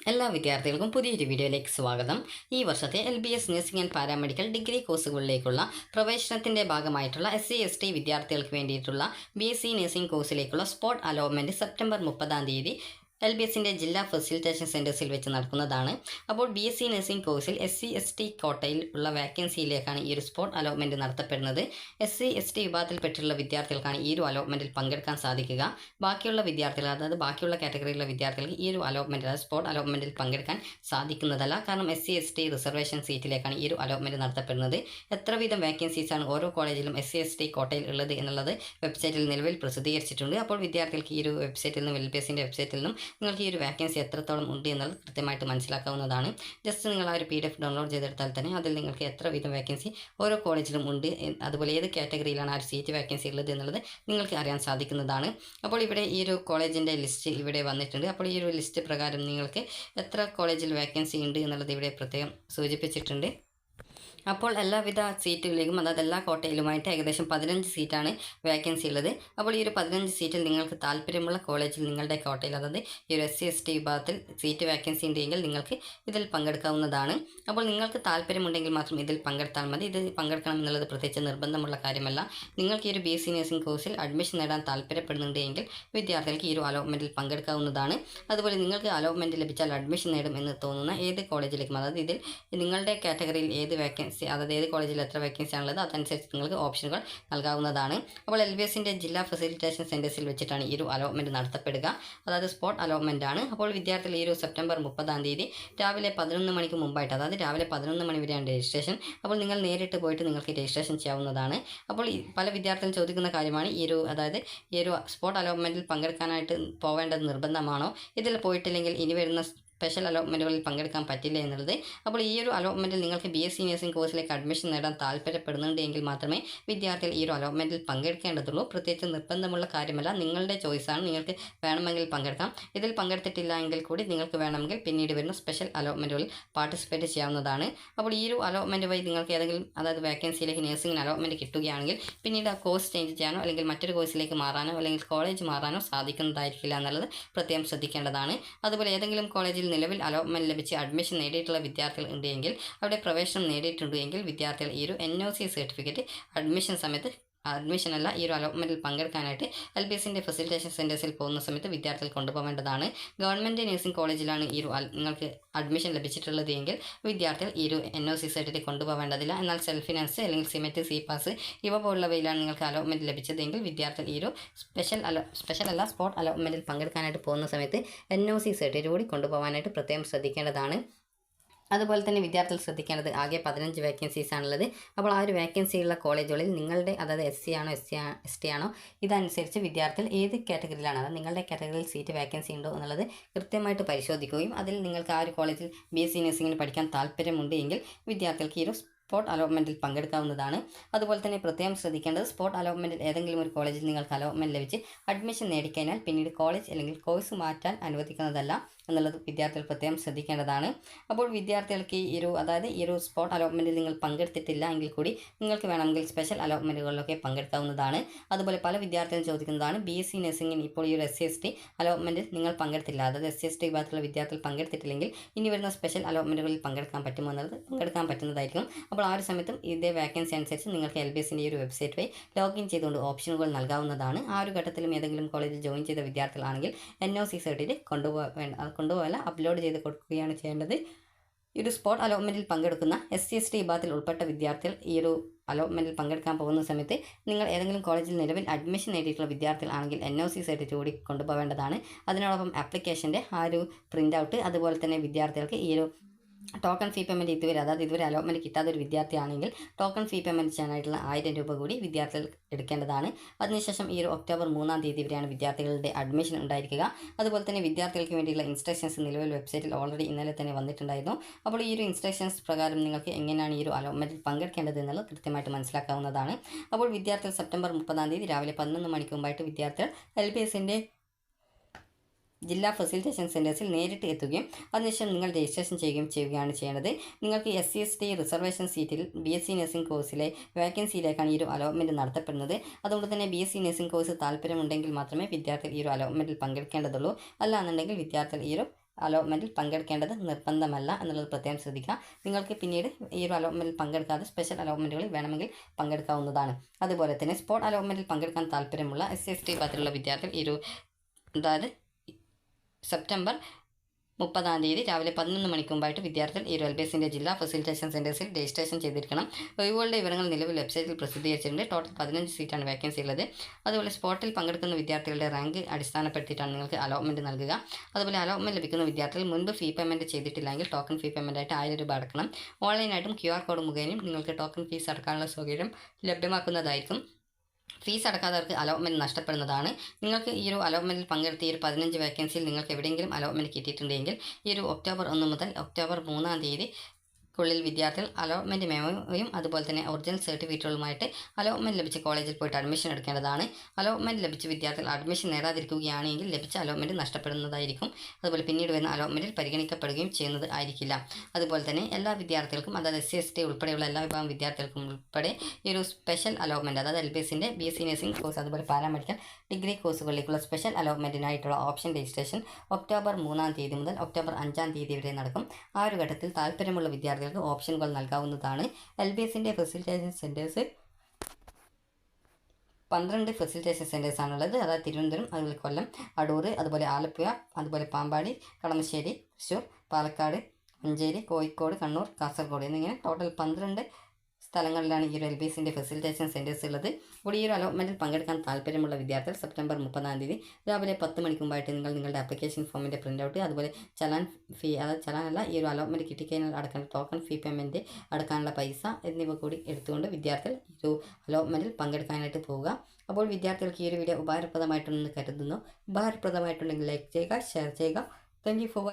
എല്ലാ വിദ്യാർത്ഥികൾക്കും പുതിയൊരു വീഡിയോയിലേക്ക് സ്വാഗതം. ഈ വർഷത്തെ LBS nursing and paramedical degree കോഴ്സുകളിലേക്കുള്ള പ്രവേശനത്തിൻ്റെ ഭാഗമായിട്ടുള്ള SC/ST വിദ്യാർത്ഥികൾക്ക് വേണ്ടിയിട്ടുള്ള BSc നഴ്സിംഗ് കോഴ്സിലേക്കുള്ള സ്പോട്ട് അലോട്ട്മെൻറ്റ് സെപ്റ്റംബർ 30 LBSൻ്റെ ജില്ലാ ഫെസിലിറ്റേഷൻ സെൻറ്റേഴ്സിൽ വെച്ച് നടക്കുന്നതാണ്. അപ്പോൾ BSc നഴ്സിംഗ് കോഴ്സിൽ SC/ST കോട്ടയിൽ ഉള്ള വാക്കൻസിയിലേക്കാണ് ഈ ഒരു സ്പോട്ട് അലോട്ട്മെൻറ്റ് നടത്തപ്പെടുന്നത്. SC/ST വിഭാഗത്തിൽപ്പെട്ടുള്ള വിദ്യാർത്ഥികൾക്കാണ് ഈ ഒരു അലോട്ട്മെൻറ്റിൽ പങ്കെടുക്കാൻ സാധിക്കുക. ബാക്കിയുള്ള വിദ്യാർത്ഥികൾ, അതായത് ബാക്കിയുള്ള കാറ്റഗറിയിലുള്ള വിദ്യാർത്ഥികൾക്ക് ഈ ഒരു അലോട്ട്മെൻറ്റ്, അതായത് സ്പോട്ട് അലോട്ട്മെൻറ്റിൽ പങ്കെടുക്കാൻ സാധിക്കുന്നതല്ല. കാരണം SC/ST റിസർവേഷൻ സീറ്റിലേക്കാണ് ഈ ഒരു അലോട്ട്മെൻറ്റ് നടത്തപ്പെടുന്നത്. എത്ര വീതം വാക്കൻസീസാണ് ഓരോ കോളേജിലും SC/ST കോട്ടയിൽ ഉള്ളത് എന്നുള്ളത് വെബ്സൈറ്റിൽ നിലവിൽ പ്രസിദ്ധീകരിച്ചിട്ടുണ്ട്. അപ്പോൾ വിദ്യാർത്ഥികൾക്ക് ഈ ഒരു വെബ്സൈറ്റിൽ നിന്നും, LBSൻ്റെ വെബ്സൈറ്റിൽ നിന്നും നിങ്ങൾക്ക് ഈ ഒരു വാക്കൻസി എത്രത്തോളം ഉണ്ട് എന്നുള്ളത് കൃത്യമായിട്ട് മനസ്സിലാക്കാവുന്നതാണ്. ജസ്റ്റ് നിങ്ങൾ ആ ഒരു PDF ഡൗൺലോഡ് ചെയ്തെടുത്താൽ തന്നെ അതിൽ നിങ്ങൾക്ക് എത്ര വീതം വാക്കൻസി ഓരോ കോളേജിലും ഉണ്ട്, അതുപോലെ ഏത് കാറ്റഗറിയിലാണ് ആ ഒരു സീറ്റ് വാക്കൻസി ഉള്ളത് എന്നുള്ളത് നിങ്ങൾക്ക് അറിയാൻ സാധിക്കുന്നതാണ്. അപ്പോൾ ഇവിടെ ഈ ഒരു കോളേജിൻ്റെ ലിസ്റ്റ് ഇവിടെ വന്നിട്ടുണ്ട്. അപ്പോൾ ഈ ഒരു ലിസ്റ്റ് പ്രകാരം നിങ്ങൾക്ക് എത്ര കോളേജിൽ വാക്കൻസി ഉണ്ട് എന്നുള്ളത് ഇവിടെ പ്രത്യേകം സൂചിപ്പിച്ചിട്ടുണ്ട്. അപ്പോൾ എല്ലാവിധ സീറ്റുകളിലേക്കും, അതായത് എല്ലാ കോട്ടയിലുമായിട്ട് ഏകദേശം 15 സീറ്റാണ് വാക്കൻസി ഉള്ളത്. അപ്പോൾ ഈ ഒരു 15 സീറ്റിൽ നിങ്ങൾക്ക് താല്പര്യമുള്ള കോളേജിൽ നിങ്ങളുടെ കോട്ടയിൽ, അതായത് ഈ ഒരു SC/ST വിഭാഗത്തിൽ സീറ്റ് വാക്കൻസി ഉണ്ടെങ്കിൽ നിങ്ങൾക്ക് ഇതിൽ പങ്കെടുക്കാവുന്നതാണ്. അപ്പോൾ നിങ്ങൾക്ക് താല്പര്യമുണ്ടെങ്കിൽ മാത്രം ഇതിൽ പങ്കെടുത്താൽ മതി. ഇത് പങ്കെടുക്കണം എന്നുള്ളത് പ്രത്യേകിച്ച് നിർബന്ധമുള്ള കാര്യമല്ല. നിങ്ങൾക്ക് ഈ ഒരു BSc നഴ്സിംഗ് കോഴ്സിൽ അഡ്മിഷൻ നേടാൻ താല്പര്യപ്പെടുന്നുണ്ടെങ്കിൽ വിദ്യാർത്ഥികൾക്ക് ഈ ഒരു അലോട്ട്മെൻറ്റിൽ പങ്കെടുക്കാവുന്നതാണ്. അതുപോലെ നിങ്ങൾക്ക് അലോട്ട്മെൻറ്റ് ലഭിച്ചാൽ അഡ്മിഷൻ നേടും എന്ന് തോന്നുന്ന ഏത് കോളേജിലേക്കും, അതായത് ഇതിൽ നിങ്ങളുടെ കാറ്റഗറിയിൽ ഏത് വാക്കൻസി, അതായത് ഏത് കോളേജിൽ എത്ര വേക്കൻസി ആണുള്ളത് അതനുസരിച്ച് നിങ്ങൾക്ക് ഓപ്ഷനുകൾ നൽകാവുന്നതാണ്. അപ്പോൾ LBSൻ്റെ ജില്ലാ ഫെസിലിറ്റേഷൻ സെൻറ്റേഴ്സിൽ വെച്ചിട്ടാണ് ഈ ഒരു അലോട്ട്മെൻറ്റ് നടത്തപ്പെടുക. അതായത് സ്പോട്ട് അലോട്ട്മെൻറ്റ് ആണ്. അപ്പോൾ വിദ്യാർത്ഥികൾ ഈ ഒരു സെപ്റ്റംബർ 30 രാവിലെ 11 മണിക്ക് മുമ്പായിട്ട്, അതായത് രാവിലെ 11 മണി വരെയാണ് രജിസ്ട്രേഷൻ. അപ്പോൾ നിങ്ങൾ നേരിട്ട് പോയിട്ട് നിങ്ങൾക്ക് രജിസ്ട്രേഷൻ ചെയ്യാവുന്നതാണ്. അപ്പോൾ പല വിദ്യാർത്ഥികൾ ചോദിക്കുന്ന കാര്യമാണ് അതായത് ഈ ഒരു സ്പോട്ട് അലോട്ട്മെൻറ്റിൽ പങ്കെടുക്കാനായിട്ട് പോവേണ്ടത് നിർബന്ധമാണോ, ഇതിൽ പോയിട്ടില്ലെങ്കിൽ ഇനി വരുന്ന സ്പെഷ്യൽ അലോട്ട്മെൻറ്റുകളിൽ പങ്കെടുക്കാൻ പറ്റില്ല എന്നുള്ളത്. അപ്പോൾ ഈ ഒരു അലോട്ട്മെൻറ്റിൽ നിങ്ങൾക്ക് BSc നഴ്സിംഗ് കോഴ്സിലേക്ക് അഡ്മിഷൻ നേടാൻ താല്പര്യപ്പെടുന്നുണ്ടെങ്കിൽ മാത്രമേ വിദ്യാർത്ഥികൾ ഈ ഒരു അലോട്ട്മെൻറ്റിൽ പങ്കെടുക്കേണ്ടതുള്ളൂ. പ്രത്യേകിച്ച് നിർബന്ധമുള്ള കാര്യമല്ല, നിങ്ങളുടെ ചോയ്സാണ്. നിങ്ങൾക്ക് വേണമെങ്കിൽ പങ്കെടുക്കാം. ഇതിൽ പങ്കെടുത്തിട്ടില്ല എങ്കിൽ കൂടി നിങ്ങൾക്ക് വേണമെങ്കിൽ പിന്നീട് വരുന്ന സ്പെഷ്യൽ അലോട്ട്മെൻറ്റുകളിൽ പാർട്ടിസിപ്പേറ്റ് ചെയ്യാവുന്നതാണ്. അപ്പോൾ ഈ ഒരു അലോട്ട്മെൻറ്റ് വഴി നിങ്ങൾക്ക് ഏതെങ്കിലും, അതായത് വാക്കൻസിയിലേക്ക് നഴ്സിംഗിന് അലോട്ട്മെൻറ്റ് കിട്ടുകയാണെങ്കിൽ പിന്നീട് ആ കോഴ്സ് ചേഞ്ച് ചെയ്യാനോ അല്ലെങ്കിൽ മറ്റൊരു കോഴ്സിലേക്ക് മാറാനോ അല്ലെങ്കിൽ കോളേജ് മാറാനോ സാധിക്കുന്നതായിരിക്കില്ല എന്നുള്ളത് പ്രത്യേകം ശ്രദ്ധിക്കേണ്ടതാണ്. അതുപോലെ ഏതെങ്കിലും കോളേജിൽ നിലവിൽ അലോട്ട്മെൻറ്റ് ലഭിച്ച് അഡ്മിഷൻ നേടിയിട്ടുള്ള വിദ്യാർത്ഥികൾ ഉണ്ടെങ്കിൽ, അവിടെ പ്രവേശനം നേടിയിട്ടുണ്ടെങ്കിൽ വിദ്യാർത്ഥികൾ ഈ ഒരു NOC സർട്ടിഫിക്കറ്റ് അഡ്മിഷൻ സമയത്ത്, അഡ്മിഷനല്ല, ഈ ഒരു അലോട്ട്മെൻറ്റിൽ പങ്കെടുക്കാനായിട്ട് LBSൻ്റെ ഫെസിലിറ്റേഷൻ സെൻറ്റേഴ്സിൽ പോകുന്ന സമയത്ത് വിദ്യാർത്ഥികൾ കൊണ്ടുപോകേണ്ടതാണ്. ഗവൺമെൻറ് നഴ്സിംഗ് കോളേജിലാണ് ഈ ഒരു നിങ്ങൾക്ക് അഡ്മിഷൻ ലഭിച്ചിട്ടുള്ളത് എങ്കിൽ വിദ്യാർത്ഥികൾ ഈ ഒരു NOC സർട്ടിഫിക്കറ്റ് കൊണ്ടുപോകേണ്ടതില്ല. എന്നാൽ സെൽഫ് ഫിനാൻസ് അല്ലെങ്കിൽ സിമെറ്റ്, CPAS ഇവ പോലുള്ളവയിലാണ് നിങ്ങൾക്ക് അലോട്ട്മെൻറ്റ് ലഭിച്ചതെങ്കിൽ വിദ്യാർത്ഥികൾ ഈ ഒരു സ്പെഷ്യൽ സ്പോട്ട് അലോട്ട്മെൻറ്റിൽ പങ്കെടുക്കാനായിട്ട് പോകുന്ന സമയത്ത് NOC സർട്ടിഫിക്കറ്റ് കൂടി കൊണ്ടുപോകാനായിട്ട് പ്രത്യേകം ശ്രദ്ധിക്കേണ്ടതാണ്. അതുപോലെ തന്നെ വിദ്യാർത്ഥികൾ ശ്രദ്ധിക്കേണ്ടത്, ആകെ 15 വേക്കൻസീസ് ആണുള്ളത്. അപ്പോൾ ആ ഒരു വേക്കൻസിയുള്ള കോളേജുകളിൽ നിങ്ങളുടെ, അതായത് SC ആണോ ST ആണോ ഇതനുസരിച്ച് വിദ്യാർത്ഥികൾ ഏത് കാറ്റഗറിയിലാണ്, അതായത് നിങ്ങളുടെ കാറ്റഗറിയിൽ സീറ്റ് വേക്കൻസി ഉണ്ടോ എന്നുള്ളത് കൃത്യമായിട്ട് പരിശോധിക്കുകയും അതിൽ നിങ്ങൾക്ക് ആ ഒരു കോളേജിൽ BSc നഴ്സിംഗിന് പഠിക്കാൻ താല്പര്യമുണ്ട് എങ്കിൽ വിദ്യാർത്ഥികൾക്ക് ഈ ഒരു സ്പോട്ട് അലോട്ട്മെൻറ്റിൽ പങ്കെടുക്കാവുന്നതാണ്. അതുപോലെ തന്നെ പ്രത്യേകം ശ്രദ്ധിക്കേണ്ടത്, സ്പോട്ട് അലോട്ട്മെൻറ്റിൽ ഏതെങ്കിലും ഒരു കോളേജിൽ നിങ്ങൾക്ക് അലോട്ട്മെൻറ്റ് ലഭിച്ച് അഡ്മിഷൻ നേടിക്കഴിഞ്ഞാൽ പിന്നീട് കോളേജ് അല്ലെങ്കിൽ കോഴ്സ് മാറ്റാൻ അനുവദിക്കുന്നതല്ല എന്നുള്ളത് വിദ്യാർത്ഥികൾ പ്രത്യേകം ശ്രദ്ധിക്കേണ്ടതാണ്. അപ്പോൾ വിദ്യാർത്ഥികൾക്ക് അതായത് ഈ ഒരു സ്പോട്ട് അലോട്ട്മെൻറ്റിൽ നിങ്ങൾ പങ്കെടുത്തിട്ടില്ല എങ്കിൽ കൂടി നിങ്ങൾക്ക് വേണമെങ്കിൽ സ്പെഷ്യൽ അലോട്ട്മെൻറ്റുകളിലൊക്കെ പങ്കെടുക്കാവുന്നതാണ്. അതുപോലെ പല വിദ്യാർത്ഥികളും ചോദിക്കുന്നതാണ്, BSc നഴ്സിംഗിന് ഇപ്പോൾ ഈ ഒരു SC/ST അലോട്ട്മെൻറ്റിൽ നിങ്ങൾ പങ്കെടുത്തില്ല, അതായത് SC/ST വിഭാഗത്തിലുള്ള വിദ്യാർത്ഥികൾ പങ്കെടുത്തിട്ടില്ലെങ്കിൽ ഇനി വരുന്ന സ്പെഷ്യൽ അലോട്ട്മെൻറ്റുകളിൽ പങ്കെടുക്കാൻ പറ്റുമോ എന്നുള്ളത് പങ്കെടുക്കാൻ പറ്റുന്നതായിരിക്കും. അപ്പോൾ ആ ഒരു സമയത്തും ഇതേ വാക്കൻസി അനുസരിച്ച് നിങ്ങൾക്ക് LBSൻ്റെ ഈ ഒരു വെബ്സൈറ്റ് വഴി ലോഗിൻ ചെയ്തുകൊണ്ട് ഓപ്ഷനുകൾ നൽകാവുന്നതാണ്. ആ ഒരു ഘട്ടത്തിലും ഏതെങ്കിലും കോളേജിൽ ജോയിൻ ചെയ്ത വിദ്യാർത്ഥികളാണെങ്കിൽ NOC സർട്ടിഫിക്കറ്റ് കൊണ്ടുപോകാൻ അപ്ലോഡ് ചെയ്ത് കൊടുക്കുകയാണ് ചെയ്യേണ്ടത്. ഈ ഒരു സ്പോട്ട് അലോട്ട്മെൻറ്റിൽ പങ്കെടുക്കുന്ന SC/ST വിഭാഗത്തിൽ ഉൾപ്പെട്ട വിദ്യാർത്ഥികൾ ഈ ഒരു അലോട്ട്മെൻറ്റിൽ പങ്കെടുക്കാൻ പോകുന്ന സമയത്ത് നിങ്ങൾ ഏതെങ്കിലും കോളേജിൽ നിലവിൽ അഡ്മിഷൻ നേടിയിട്ടുള്ള വിദ്യാർത്ഥികളാണെങ്കിൽ NOC സർട്ടിഫിക്കറ്റ് കൂടി കൊണ്ടുപോകേണ്ടതാണ്. അതിനോടൊപ്പം ആപ്ലിക്കേഷൻ്റെ ആ ഒരു പ്രിൻ്റ് ഔട്ട്, അതുപോലെ തന്നെ വിദ്യാർത്ഥികൾക്ക് ഈ ഒരു ടോക്കൺ ഫീ പേയ്മെൻറ്റ് ഇതുവരെ അലോട്ട്മെൻറ്റ് കിട്ടാത്ത ഒരു വിദ്യാർത്ഥിയാണെങ്കിൽ ടോക്കൺ ഫീ പേയ്മെൻറ്റ് ചെയ്യാനായിട്ടുള്ള 1000 രൂപ കൂടി വിദ്യാർത്ഥികൾ എടുക്കേണ്ടതാണ്. അതിനുശേഷം ഈ ഒരു ഒക്ടോബർ 3 വരെയാണ് വിദ്യാർത്ഥികളുടെ അഡ്മിഷൻ ഉണ്ടായിരിക്കുക. അതുപോലെ തന്നെ വിദ്യാർത്ഥികൾക്ക് വേണ്ടിയുള്ള ഇൻസ്ട്രക്ഷൻസ് നിലവിൽ വെബ്സൈറ്റിൽ ഓൾറെഡി ഇന്നലെ തന്നെ വന്നിട്ടുണ്ടായിരുന്നു. അപ്പോൾ ഈ ഒരു ഇൻസ്ട്രക്ഷൻസ് പ്രകാരം നിങ്ങൾക്ക് എങ്ങനെയാണ് ഈ ഒരു അലോട്ട്മെൻറ്റിൽ പങ്കെടുക്കേണ്ടത് എന്നുള്ളത് കൃത്യമായിട്ട് മനസ്സിലാക്കാവുന്നതാണ്. അപ്പോൾ വിദ്യാർത്ഥികൾ സെപ്റ്റംബർ 30 രാവിലെ 11 മണിക്ക് മുമ്പായിട്ട് വിദ്യാർത്ഥികൾ LBSൻ്റെ ജില്ലാ ഫെസിലിറ്റേഷൻ സെൻറ്റേഴ്സിൽ നേരിട്ട് എത്തുകയും അതിനുശേഷം നിങ്ങൾ രജിസ്ട്രേഷൻ ചെയ്യുകയാണ് ചെയ്യേണ്ടത്. നിങ്ങൾക്ക് SC/ST റിസർവേഷൻ സീറ്റിൽ BSc നഴ്സിംഗ് കോഴ്സിലെ വേക്കൻസിയിലേക്കാണ് ഈ ഒരു അലോട്ട്മെൻറ്റ് നടത്തപ്പെടുന്നത്. അതുകൊണ്ട് തന്നെ BSc നഴ്സിംഗ് കോഴ്സ് താല്പര്യമുണ്ടെങ്കിൽ മാത്രമേ വിദ്യാർത്ഥികൾ ഈ ഒരു അലോട്ട്മെൻറ്റിൽ പങ്കെടുക്കേണ്ടതുള്ളൂ. അല്ലാന്നുണ്ടെങ്കിൽ വിദ്യാർത്ഥികൾ ഈ ഒരു അലോട്ട്മെൻറ്റിൽ പങ്കെടുക്കേണ്ടത് നിർബന്ധമല്ല എന്നുള്ളത് പ്രത്യേകം ശ്രദ്ധിക്കുക. നിങ്ങൾക്ക് പിന്നീട് ഈ ഒരു അലോട്ട്മെൻറ്റിൽ പങ്കെടുക്കാതെ സ്പെഷ്യൽ അലോട്ട്മെൻറ്റുകളിൽ വേണമെങ്കിൽ പങ്കെടുക്കാവുന്നതാണ്. അതുപോലെ തന്നെ സ്പോട്ട് അലോട്ട്മെൻറ്റിൽ പങ്കെടുക്കാൻ താല്പര്യമുള്ള SC/ST വിഭാഗത്തിലുള്ള വിദ്യാർത്ഥികൾ അതായത് സെപ്റ്റംബർ 30 രാവിലെ 11 മണിക്ക് മുമ്പായിട്ട് വിദ്യാർത്ഥികൾ ഈ LBSന്റെ ജില്ലാ ഫെസിലിറ്റേഷൻ സെൻറ്റേഴ്സിൽ രജിസ്ട്രേഷൻ ചെയ്തിരിക്കണം. ഒഴിവുകളുടെ വിവരങ്ങൾ നിലവിൽ വെബ്സൈറ്റിൽ പ്രസിദ്ധീകരിച്ചിട്ടുണ്ട്. ടോട്ടൽ 15 സീറ്റാണ് വേക്കൻസി ഉള്ളത്. അതുപോലെ സ്പോട്ടിൽ പങ്കെടുക്കുന്ന വിദ്യാർത്ഥികളുടെ റാങ്ക് അടിസ്ഥാനപ്പെടുത്തിയിട്ടാണ് നിങ്ങൾക്ക് അലോട്ട്മെൻറ്റ് നൽകുക. അതുപോലെ അലോട്ട്മെൻറ്റ് ലഭിക്കുന്ന വിദ്യാർത്ഥികൾ മുൻപ് ഫീ പേയ്മെൻറ്റ് ചെയ്തിട്ടില്ലെങ്കിൽ ടോക്കൺ ഫീ പേയ്മെൻറ്റായിട്ട് 1000 രൂപ അടക്കണം. ഓൺലൈനായിട്ടും QR കോഡ് മുഖേനയും നിങ്ങൾക്ക് ടോക്കൺ ഫീസ് അടക്കാനുള്ള സൗകര്യം ലഭ്യമാക്കുന്നതായിരിക്കും. Fees അടക്കാത്തവർക്ക് allotment നഷ്ടപ്പെടുന്നതാണ്. നിങ്ങൾക്ക് ഈ ഒരു അലോട്ട്മെൻറ്റിൽ പങ്കെടുത്ത ഈ ഒരു 15 വേക്കൻസിയിൽ നിങ്ങൾക്ക് എവിടെയെങ്കിലും അലോട്ട്മെൻറ്റ് കിട്ടിയിട്ടുണ്ടെങ്കിൽ ഈ ഒരു ഒക്ടോബർ 1 മുതൽ ഒക്ടോബർ 3 ക്കുള്ളിൽ വിദ്യാർത്ഥികൾ അലോട്ട്മെൻറ്റ് മെമ്മോയും അതുപോലെ തന്നെ ഒറിജിനൽ സർട്ടിഫിക്കറ്റുകളുമായിട്ട് അലോട്ട്മെൻറ്റ് ലഭിച്ച കോളേജിൽ പോയിട്ട് അഡ്മിഷൻ എടുക്കേണ്ടതാണ്. അലോട്ട്മെൻറ്റ് ലഭിച്ച വിദ്യാർത്ഥികൾ അഡ്മിഷൻ നേടാതിരിക്കുകയാണെങ്കിൽ ലഭിച്ച അലോട്ട്മെൻറ്റ് നഷ്ടപ്പെടുന്നതായിരിക്കും. അതുപോലെ പിന്നീട് വരുന്ന അലോട്ട്മെൻറ്റിൽ പരിഗണിക്കപ്പെടുകയും ചെയ്യുന്നത് ആയിരിക്കില്ല. അതുപോലെ തന്നെ എല്ലാ വിദ്യാർത്ഥികൾക്കും അതായത് SC/ST ഉൾപ്പെടെയുള്ള എല്ലാ വിഭാഗം വിദ്യാർത്ഥികൾക്കും ഉൾപ്പെടെ ഈ ഒരു സ്പെഷ്യൽ അലോട്ട്മെൻറ്റ് അതായത് LBSന്റെ BSc നഴ്സിംഗ് കോഴ്സ് അതുപോലെ പാരാമെഡിക്കൽ ഡിഗ്രി കോഴ്സുകളിലേക്കുള്ള സ്പെഷ്യൽ അലോട്ട്മെൻറ്റിനായിട്ടുള്ള ഓപ്ഷൻ രജിസ്ട്രേഷൻ ഒക്ടോബർ 3 മുതൽ ഒക്ടോബർ 5 വരെ നടക്കും. ആ ഒരു ഘട്ടത്തിൽ താല്പര്യമുള്ള വിദ്യാർത്ഥികൾക്ക് ഓപ്ഷനുകൾ നൽകാവുന്നതാണ്. LBSന്റെ ഫെസിലിറ്റേഷൻ സെൻറ്റേഴ്സ് 12 ഫെസിലിറ്റേഷൻ സെൻറ്റേഴ്സാണുള്ളത്. അതായത് തിരുവനന്തപുരം, അതുപോലെ കൊല്ലം, അടൂർ, അതുപോലെ ആലപ്പുഴ, അതുപോലെ പാമ്പാടി, കളമശ്ശേരി, തൃശ്ശൂർ, പാലക്കാട്, മഞ്ചേരി, കോഴിക്കോട്, കണ്ണൂർ, കാസർഗോഡ് എന്നിങ്ങനെ ടോട്ടൽ 12 സ്ഥലങ്ങളിലാണ് ഈ ഒരു LBSന്റെ ഫെസിലിറ്റേഷൻ സെൻറ്റേഴ്സ് ഉള്ളത്. ഇവിടെ ഈ ഒരു അലോട്ട്മെൻറ്റിൽ പങ്കെടുക്കാൻ താല്പര്യമുള്ള വിദ്യാർത്ഥികൾ സെപ്റ്റംബർ 30 രാവിലെ 10 മണിക്ക് മുമ്പായിട്ട് നിങ്ങളുടെ ആപ്ലിക്കേഷൻ ഫോമിൻ്റെ പ്രിൻ്റ് ഔട്ട് അതുപോലെ ചലാൻ ഫീ അതായത് ചലാനല്ല ഈ ഒരു അലോട്ട്മെൻറ്റ് കിട്ടിക്കഴിഞ്ഞാൽ അടക്കാൻ ടോക്കൺ ഫീ പേയ്മെൻറ്റ് അടക്കാനുള്ള പൈസ എന്നിവ കൂടി എടുത്തുകൊണ്ട് വിദ്യാർത്ഥികൾ ഈ ഒരു അലോട്ട്മെൻറ്റിൽ പങ്കെടുക്കാനായിട്ട് പോവുക. അപ്പോൾ വിദ്യാർത്ഥികൾക്ക് ഈ ഒരു വീഡിയോ ഉപകാരപ്രദമായിട്ടുണ്ടെന്ന് കരുതുന്നു. ഉപകാരപ്രദമായിട്ടുണ്ടെങ്കിൽ ലൈക്ക് ചെയ്യുക, ഷെയർ ചെയ്യുക. Thank you for